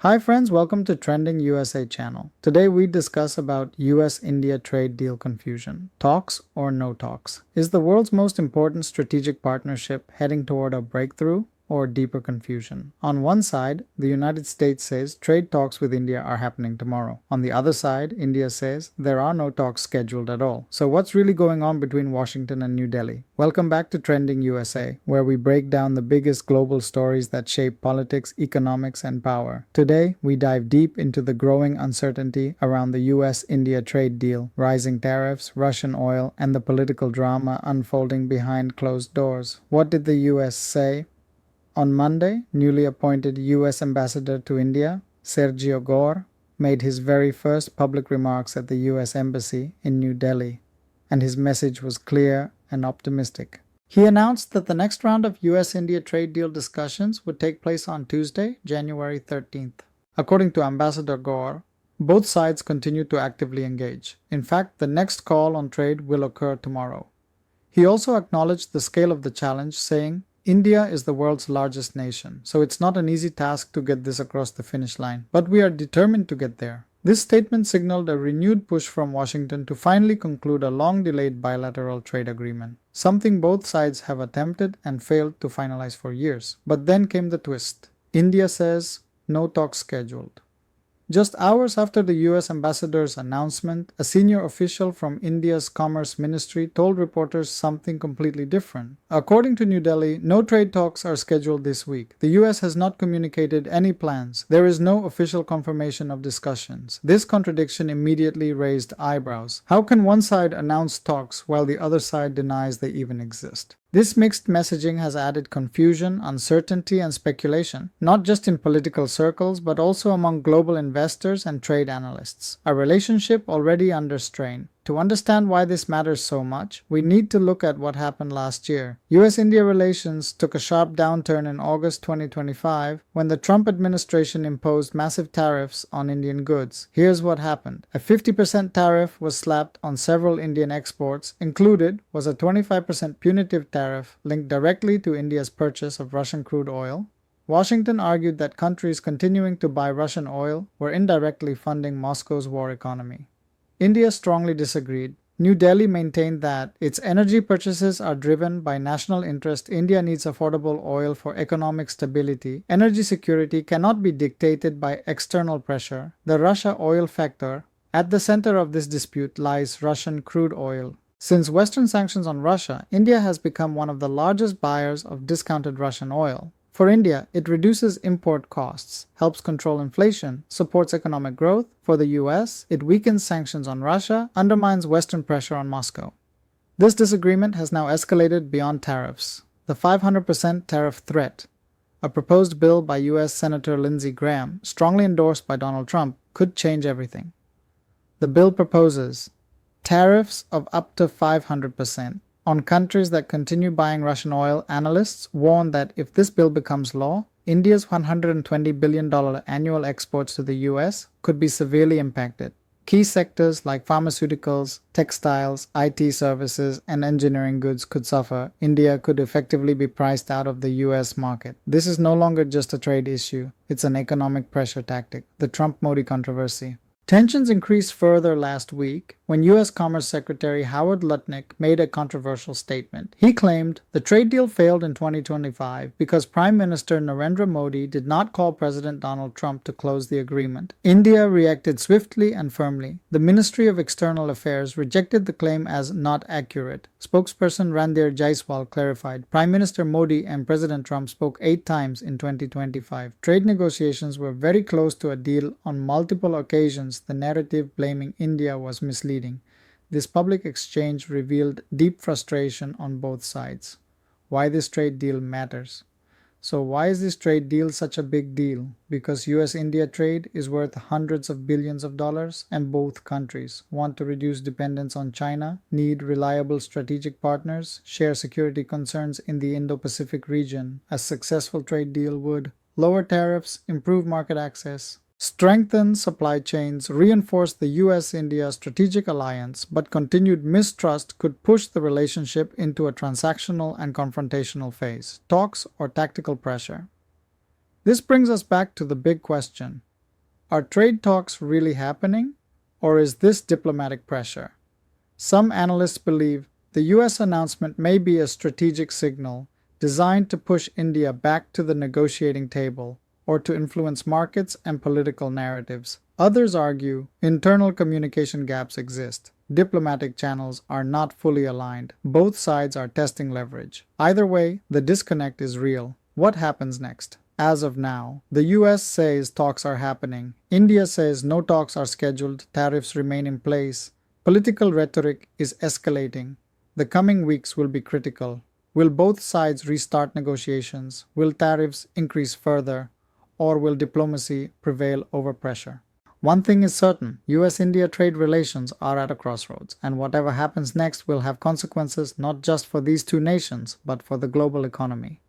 Hi friends, welcome to Trending USA channel. Today we discuss about US-India trade deal confusion. Talks or no talks? Is the world's most important strategic partnership heading toward a breakthrough or deeper confusion? On one side, the United States says trade talks with India are happening tomorrow. On the other side, India says there are no talks scheduled at all. So what's really going on between Washington and New Delhi? Welcome back to Trending USA, where we break down the biggest global stories that shape politics, economics, and power. Today, we dive deep into the growing uncertainty around the US-India trade deal, rising tariffs, Russian oil, and the political drama unfolding behind closed doors. What did the US say? On Monday, newly appointed US Ambassador to India, Sergio Gore, made his very first public remarks at the US Embassy in New Delhi, and his message was clear and optimistic. He announced that the next round of US-India trade deal discussions would take place on Tuesday, January 13th. According to Ambassador Gore, both sides continue to actively engage. In fact, the next call on trade will occur tomorrow. He also acknowledged the scale of the challenge, saying, India is the world's largest nation, so it's not an easy task to get this across the finish line, but we are determined to get there. This statement signaled a renewed push from Washington to finally conclude a long-delayed bilateral trade agreement, something both sides have attempted and failed to finalize for years. But then came the twist. India says, no talks scheduled. Just hours after the US ambassador's announcement, a senior official from India's Commerce Ministry told reporters something completely different. According to New Delhi, no trade talks are scheduled this week. The US has not communicated any plans. There is no official confirmation of discussions. This contradiction immediately raised eyebrows. How can one side announce talks while the other side denies they even exist? This mixed messaging has added confusion, uncertainty, and speculation, not just in political circles, but also among global investors and trade analysts. A relationship already under strain. To understand why this matters so much, we need to look at what happened last year. US-India relations took a sharp downturn in August 2025 when the Trump administration imposed massive tariffs on Indian goods. Here's what happened. A 50% tariff was slapped on several Indian exports. Included was a 25% punitive tariff linked directly to India's purchase of Russian crude oil. Washington argued that countries continuing to buy Russian oil were indirectly funding Moscow's war economy. India strongly disagreed. New Delhi maintained that its energy purchases are driven by national interest. India needs affordable oil for economic stability. Energy security cannot be dictated by external pressure. The Russia oil factor. At the center of this dispute lies Russian crude oil. Since Western sanctions on Russia, India has become one of the largest buyers of discounted Russian oil. For India, it reduces import costs, helps control inflation, supports economic growth. For the US, it weakens sanctions on Russia, undermines Western pressure on Moscow. This disagreement has now escalated beyond tariffs. The 500% tariff threat, a proposed bill by US Senator Lindsey Graham, strongly endorsed by Donald Trump, could change everything. The bill proposes tariffs of up to 500%. On countries that continue buying Russian oil. Analysts warn that if this bill becomes law, India's $120 billion annual exports to the US could be severely impacted. Key sectors like pharmaceuticals, textiles, IT services, and engineering goods could suffer. India could effectively be priced out of the US market. This is no longer just a trade issue, it's an economic pressure tactic. The Trump-Modi controversy. Tensions increased further last week when U.S. Commerce Secretary Howard Lutnick made a controversial statement. He claimed the trade deal failed in 2025 because Prime Minister Narendra Modi did not call President Donald Trump to close the agreement. India reacted swiftly and firmly. The Ministry of External Affairs rejected the claim as not accurate. Spokesperson Randhir Jaiswal clarified, Prime Minister Modi and President Trump spoke 8 times in 2025. Trade negotiations were very close to a deal on multiple occasions. The narrative blaming India was misleading. This public exchange revealed deep frustration on both sides. Why this trade deal matters. So why is this trade deal such a big deal? Because US-India trade is worth hundreds of billions of dollars, and both countries want to reduce dependence on China, need reliable strategic partners, share security concerns in the Indo-Pacific region. A successful trade deal would lower tariffs, improve market access, strengthen supply chains, reinforce the US-India strategic alliance, but continued mistrust could push the relationship into a transactional and confrontational phase, talks or tactical pressure. This brings us back to the big question. Are trade talks really happening, or is this diplomatic pressure? Some analysts believe the US announcement may be a strategic signal designed to push India back to the negotiating table or to influence markets and political narratives. Others argue internal communication gaps exist. Diplomatic channels are not fully aligned. Both sides are testing leverage. Either way, the disconnect is real. What happens next? As of now, the US says talks are happening. India says no talks are scheduled, tariffs remain in place. Political rhetoric is escalating. The coming weeks will be critical. Will both sides restart negotiations? Will tariffs increase further? Or will diplomacy prevail over pressure? One thing is certain, US-India trade relations are at a crossroads, and whatever happens next will have consequences not just for these two nations, but for the global economy.